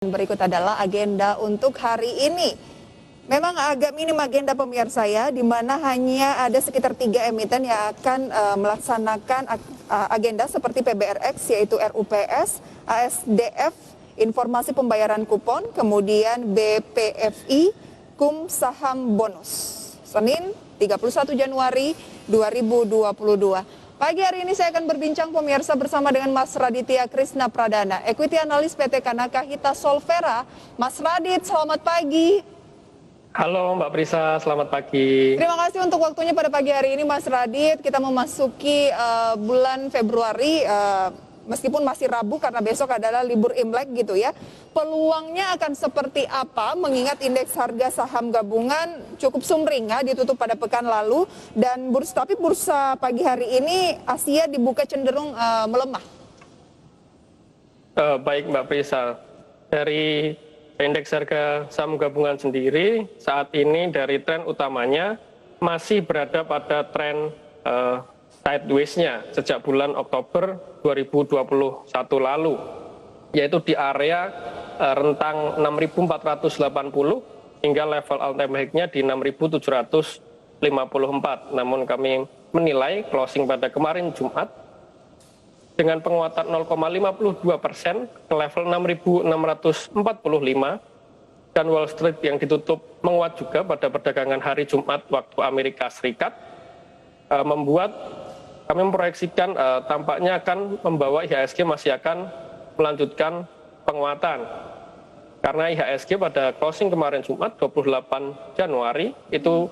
Berikut adalah agenda untuk hari ini. Memang agak minim agenda pemirsa ya, di mana hanya ada sekitar 3 emiten yang akan melaksanakan agenda seperti PBRX, yaitu RUPS, ASDF, informasi pembayaran kupon, kemudian BPFI, KUM saham bonus. Senin 31 Januari 2022. Pagi hari ini saya akan berbincang pemirsa bersama dengan Mas Raditya Krisna Pradana, Equity Analis PT Kanaka Hita Solvera. Mas Radit, selamat pagi. Halo Mbak Prisa, selamat pagi. Terima kasih untuk waktunya pada pagi hari ini Mas Radit. Kita memasuki bulan Februari, meskipun masih Rabu karena besok adalah libur Imlek gitu ya. Peluangnya akan seperti apa mengingat indeks harga saham gabungan cukup sumringah ditutup pada pekan lalu dan bursa pagi hari ini Asia dibuka cenderung melemah. Baik Mbak Prisa, dari indeks harga saham gabungan sendiri saat ini dari tren utamanya masih berada pada tren sideways-nya sejak bulan Oktober 2021 lalu, yaitu di area rentang 6.480 hingga level all-time high-nya di 6.754. Namun kami menilai closing pada kemarin Jumat dengan penguatan 0,52% ke level 6.645 dan Wall Street yang ditutup menguat juga pada perdagangan hari Jumat waktu Amerika Serikat, membuat kami memproyeksikan tampaknya akan membawa IHSG masih akan melanjutkan penguatan. Karena IHSG pada closing kemarin Jumat 28 Januari itu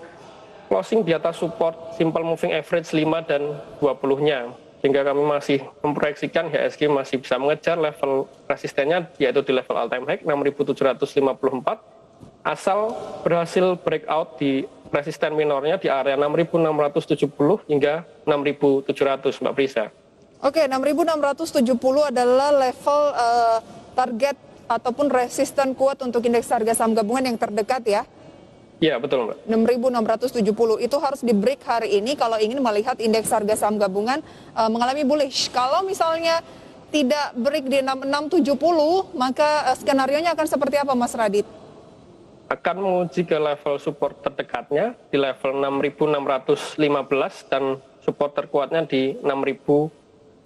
closing di atas support simple moving average 5 dan 20-nya. Sehingga kami masih memproyeksikan IHSG masih bisa mengejar level resistennya yaitu di level all time high 6.754 asal berhasil breakout di resisten minornya di area 6.670 hingga 6.700 Mbak Prisa. Oke, 6.670 adalah level target ataupun resisten kuat untuk indeks harga saham gabungan yang terdekat ya? Iya, betul Mbak. 6.670 itu harus di break hari ini kalau ingin melihat indeks harga saham gabungan mengalami bullish. Kalau misalnya tidak break di 6670, maka skenario-nya akan seperti apa Mas Radit? Akan menguji ke level support terdekatnya di level 6.615 dan support terkuatnya di 6.600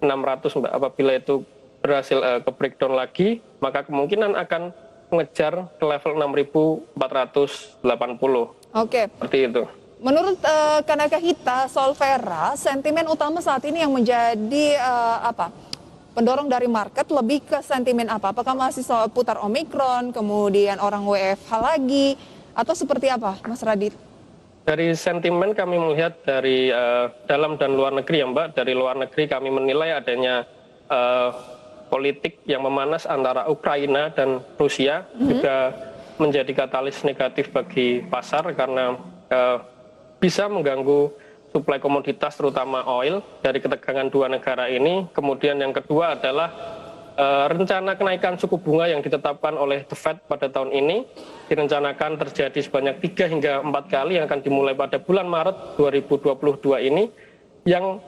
Mbak. Apabila itu berhasil ke breakdown lagi, maka kemungkinan akan mengejar ke level 6.480. Oke. Seperti itu. Menurut Kanaka Hita Solvera, sentimen utama saat ini yang menjadi pendorong dari market lebih ke sentimen apa? Apakah masih soal putar Omikron, kemudian orang WFH lagi, atau seperti apa, Mas Radit? Dari sentimen kami melihat dari dalam dan luar negeri ya Mbak. Dari luar negeri kami menilai adanya politik yang memanas antara Ukraina dan Rusia juga menjadi katalis negatif bagi pasar karena bisa mengganggu suplai komoditas terutama oil dari ketegangan dua negara ini. Kemudian yang kedua adalah rencana kenaikan suku bunga yang ditetapkan oleh The Fed pada tahun ini direncanakan terjadi sebanyak 3 hingga 4 kali yang akan dimulai pada bulan Maret 2022 ini, yang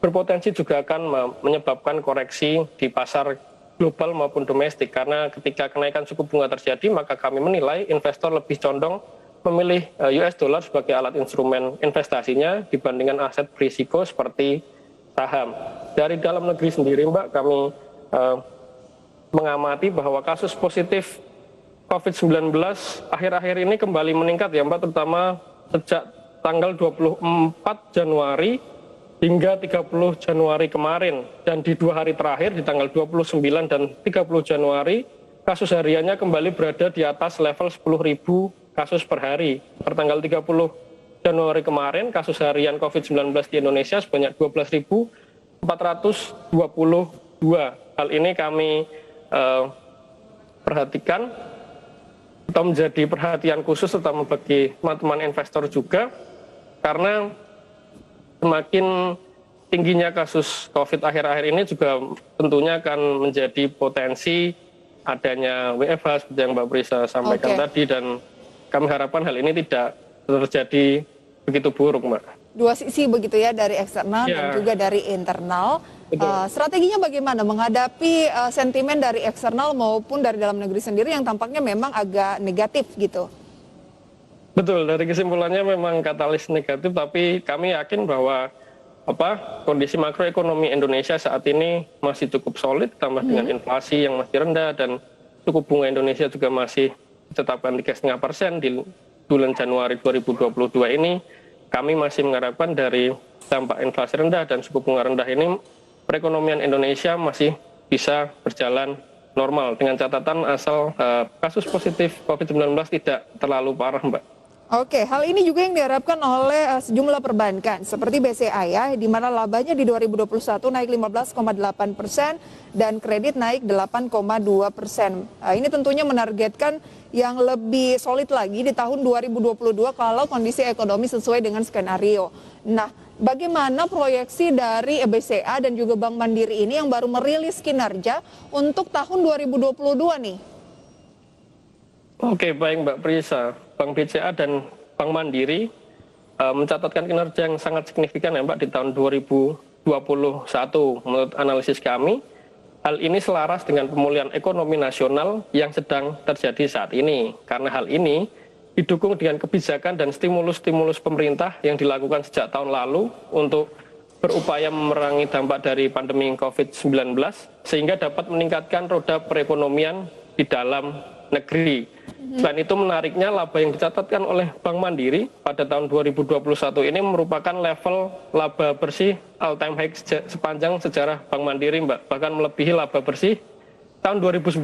berpotensi juga akan menyebabkan koreksi di pasar global maupun domestik. Karena ketika kenaikan suku bunga terjadi, maka kami menilai investor lebih condong memilih US dollar sebagai alat instrumen investasinya dibandingkan aset berisiko seperti saham. Dari dalam negeri sendiri Mbak, kami mengamati bahwa kasus positif COVID-19 akhir-akhir ini kembali meningkat ya Mbak, terutama sejak tanggal 24 Januari hingga 30 Januari kemarin. Dan di 2 hari terakhir di tanggal 29 dan 30 Januari, kasus hariannya kembali berada di atas level 10.000 kasus per hari. Per tanggal 30 Januari kemarin, kasus harian COVID-19 di Indonesia sebanyak 12.422. Hal ini kami perhatikan atau menjadi perhatian khusus terutama bagi teman-teman investor juga, karena semakin tingginya kasus COVID akhir-akhir ini juga tentunya akan menjadi potensi adanya WFH seperti yang Mbak Prisa sampaikan tadi, dan kami harapkan hal ini tidak terjadi begitu buruk Mbak. Dua sisi begitu ya, dari eksternal dan juga dari internal. Betul. Strateginya bagaimana menghadapi sentimen dari eksternal maupun dari dalam negeri sendiri yang tampaknya memang agak negatif gitu? Betul, dari kesimpulannya memang katalis negatif, tapi kami yakin bahwa kondisi makroekonomi Indonesia saat ini masih cukup solid, tambah dengan inflasi yang masih rendah dan suku bunga Indonesia juga masih ditetapkan 3,5% di bulan Januari 2022 ini. Kami masih mengharapkan dari dampak inflasi rendah dan suku bunga rendah ini, perekonomian Indonesia masih bisa berjalan normal dengan catatan asal kasus positif COVID-19 tidak terlalu parah, Mbak. Oke, hal ini juga yang diharapkan oleh sejumlah perbankan seperti BCA ya, di mana labanya di 2021 naik 15,8% dan kredit naik 8,2%. Ini tentunya menargetkan yang lebih solid lagi di tahun 2022 kalau kondisi ekonomi sesuai dengan skenario. Nah, bagaimana proyeksi dari BCA dan juga Bank Mandiri ini yang baru merilis kinerja untuk tahun 2022 nih? Oke, baik Mbak Prisa. Bank BCA dan Bank Mandiri mencatatkan kinerja yang sangat signifikan ya Mbak di tahun 2021. Menurut analisis kami, hal ini selaras dengan pemulihan ekonomi nasional yang sedang terjadi saat ini. Karena hal ini didukung dengan kebijakan dan stimulus-stimulus pemerintah yang dilakukan sejak tahun lalu untuk berupaya memerangi dampak dari pandemi COVID-19 sehingga dapat meningkatkan roda perekonomian di dalam negeri. Selain itu menariknya laba yang dicatatkan oleh Bank Mandiri pada tahun 2021 ini merupakan level laba bersih all time high sepanjang sejarah Bank Mandiri, Mbak. Bahkan melebihi laba bersih tahun 2019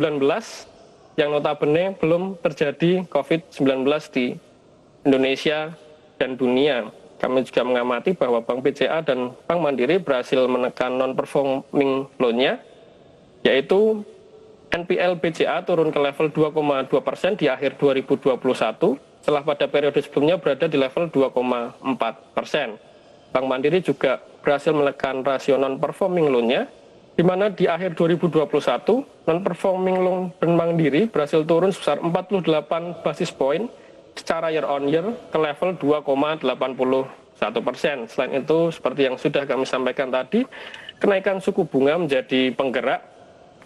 yang notabene belum terjadi COVID-19 di Indonesia dan dunia. Kami juga mengamati bahwa Bank BCA dan Bank Mandiri berhasil menekan non-performing loan-nya, yaitu NPL BCA turun ke level 2,2% di akhir 2021, setelah pada periode sebelumnya berada di level 2,4%. Bank Mandiri juga berhasil menekan rasio non-performing loan-nya, di mana di akhir 2021, non-performing loan Bank Mandiri berhasil turun sebesar 48 basis point secara year on year ke level 2,81%. Selain itu, seperti yang sudah kami sampaikan tadi, kenaikan suku bunga menjadi penggerak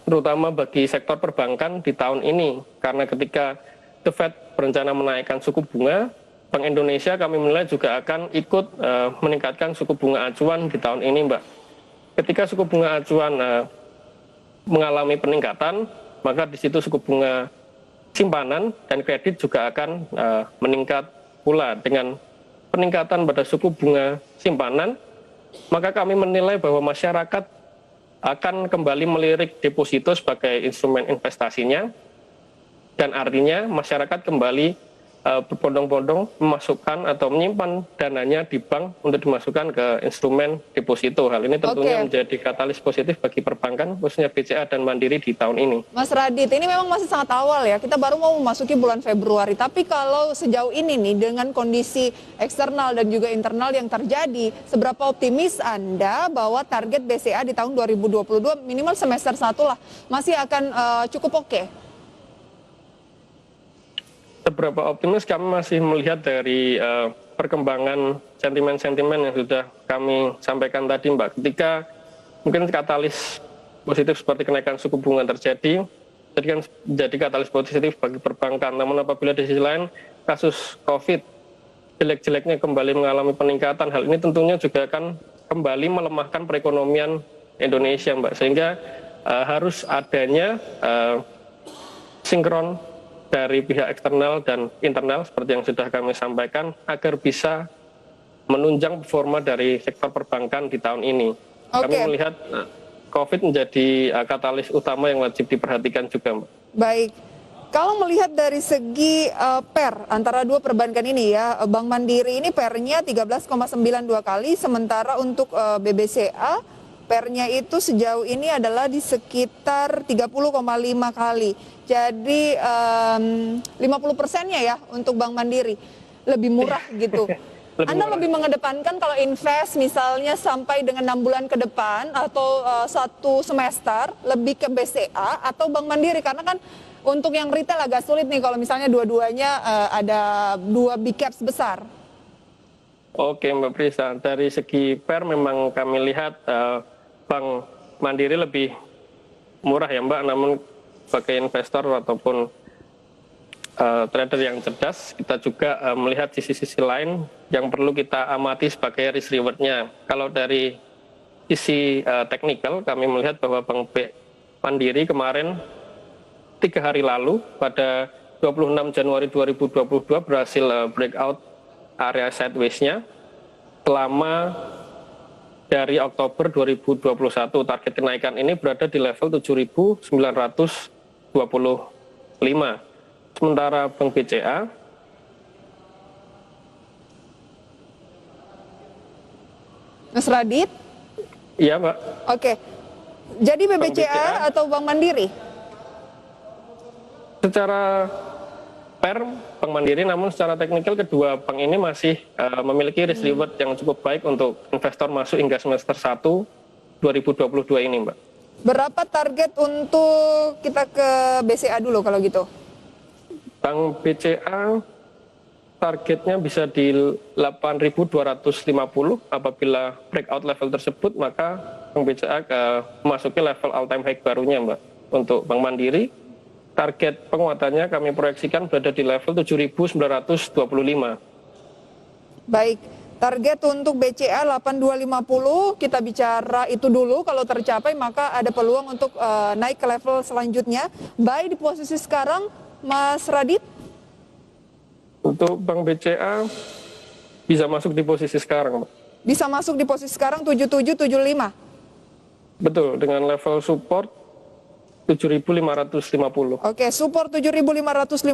terutama bagi sektor perbankan di tahun ini, karena ketika The Fed berencana menaikkan suku bunga, Bank Indonesia kami menilai juga akan ikut meningkatkan suku bunga acuan di tahun ini, Mbak. Ketika suku bunga acuan mengalami peningkatan, maka di situ suku bunga simpanan dan kredit juga akan meningkat pula. Dengan peningkatan pada suku bunga simpanan, maka kami menilai bahwa masyarakat akan kembali melirik deposito sebagai instrumen investasinya, dan artinya masyarakat kembali berbondong-bondong memasukkan atau menyimpan dananya di bank untuk dimasukkan ke instrumen deposito. Hal ini tentunya menjadi katalis positif bagi perbankan, khususnya BCA dan Mandiri di tahun ini. Mas Radit, ini memang masih sangat awal ya, kita baru mau memasuki bulan Februari, tapi kalau sejauh ini nih dengan kondisi eksternal dan juga internal yang terjadi, seberapa optimis Anda bahwa target BCA di tahun 2022 minimal semester 1 lah masih akan cukup oke? Seberapa optimis kami masih melihat dari perkembangan sentimen-sentimen yang sudah kami sampaikan tadi, Mbak. Ketika mungkin katalis positif seperti kenaikan suku bunga terjadi, jadi kan menjadi katalis positif bagi perbankan. Namun apabila di sisi lain kasus COVID jelek-jeleknya kembali mengalami peningkatan, hal ini tentunya juga akan kembali melemahkan perekonomian Indonesia, Mbak. Sehingga harus adanya sinkron dari pihak eksternal dan internal seperti yang sudah kami sampaikan agar bisa menunjang performa dari sektor perbankan di tahun ini. Kami melihat COVID menjadi katalis utama yang wajib diperhatikan juga, Mbak. Baik. Kalau melihat dari segi PER antara dua perbankan ini ya, Bank Mandiri ini PER-nya 13,92 kali, sementara untuk BBCA PER-nya itu sejauh ini adalah di sekitar 30,5 kali. Jadi 50%-nya ya untuk Bank Mandiri. Lebih murah gitu. Anda lebih mengedepankan kalau invest misalnya sampai dengan 6 bulan ke depan atau 1 semester lebih ke BCA atau Bank Mandiri? Karena kan untuk yang retail agak sulit nih kalau misalnya dua-duanya ada 2 big caps besar. Oke Mbak Prisa, dari segi PER memang kami lihat Bank Mandiri lebih murah ya Mbak, namun sebagai investor ataupun trader yang cerdas, kita juga melihat sisi-sisi lain yang perlu kita amati sebagai risk reward-nya. Kalau dari sisi teknikal, kami melihat bahwa Bank Mandiri kemarin 3 hari lalu pada 26 Januari 2022 berhasil breakout area sideways-nya selama dari Oktober 2021. Target kenaikan ini berada di level 7.925. Sementara Bank BCA Mas Radit? iya Mbak. Oke. Jadi Bank BBCA BCA atau Bank Mandiri? Secara Bank Mandiri, namun secara teknikal kedua bank ini masih memiliki risk reward yang cukup baik untuk investor masuk hingga semester 1 2022 ini Mbak. Berapa target untuk kita ke BCA dulu kalau gitu? Bank BCA targetnya bisa di 8.250. Apabila breakout level tersebut, maka Bank BCA memasuki level all time high barunya Mbak. Untuk Bank Mandiri, target penguatannya kami proyeksikan berada di level 7.925. Baik, target untuk BCA 8250, kita bicara itu dulu, kalau tercapai maka ada peluang untuk naik ke level selanjutnya. Baik, di posisi sekarang, Mas Radit? Untuk Bank BCA bisa masuk di posisi sekarang, Mbak. Bisa masuk di posisi sekarang 7775? Betul, dengan level support 7.550. Oke, support 7.550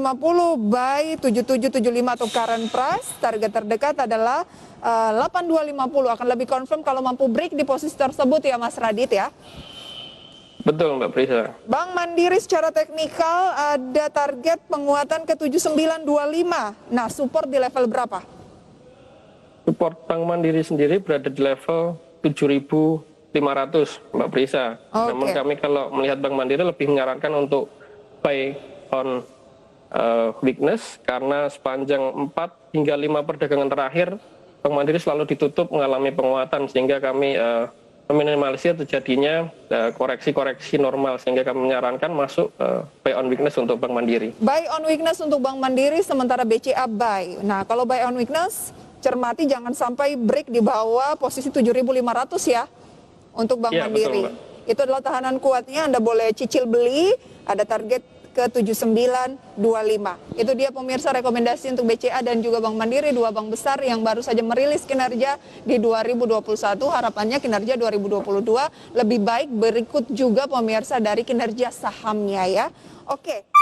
by 7775 atau current price. Target terdekat adalah 8250. Akan lebih confirm kalau mampu break di posisi tersebut ya Mas Radit ya. Betul Mbak Prisa. Bank Mandiri secara teknikal ada target penguatan ke 7925. Nah, support di level berapa? Support Bank Mandiri sendiri berada di level 7.500 Mbak Prisa. Oke. Namun kami kalau melihat Bank Mandiri lebih menyarankan untuk buy on weakness, karena sepanjang 4 hingga 5 perdagangan terakhir Bank Mandiri selalu ditutup mengalami penguatan, sehingga kami meminimalisir terjadinya koreksi-koreksi normal, sehingga kami menyarankan masuk buy on weakness untuk Bank Mandiri. Buy on weakness untuk Bank Mandiri, sementara BCA buy. Nah, kalau buy on weakness, cermati jangan sampai break di bawah posisi 7.500 ya untuk Bank Ya, Mandiri. betul, Mbak. Itu adalah tahanan kuatnya, Anda boleh cicil beli, ada target ke 7925. Itu dia pemirsa rekomendasi untuk BCA dan juga Bank Mandiri, dua bank besar yang baru saja merilis kinerja di 2021. Harapannya kinerja 2022 lebih baik, berikut juga pemirsa dari kinerja sahamnya ya. Oke.